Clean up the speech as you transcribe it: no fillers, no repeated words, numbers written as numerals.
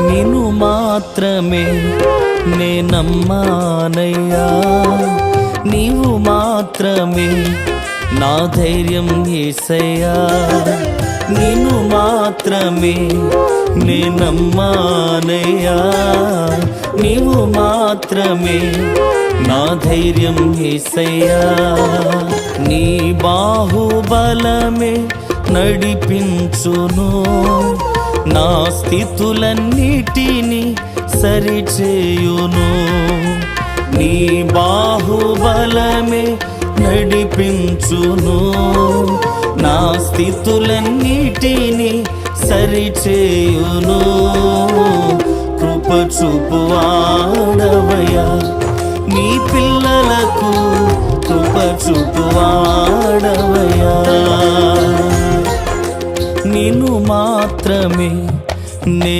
నిన్ను మాత్రమే నే నమ్మానయ్యా, నీవు మాత్రమే నా ధైర్యం యేసయ్యా, నిన్ను మాత్రమే నే నమ్మానయ్యా, నీవు మాత్రమే నా ధైర్యం యేసయ్యా. నీ బాహుబలమే నడిపించును, నా స్థితులన్నిటినీ సరిచేయును. నీ బాహుబలమే నడిపించును, నా స్థితులన్నిటినీ సరిచేయును. కృప చూపువాడవయ్యా, నీ పిల్లలకు కృప చూపువాడవయ్యా. నిన్ను మాత్రమే నే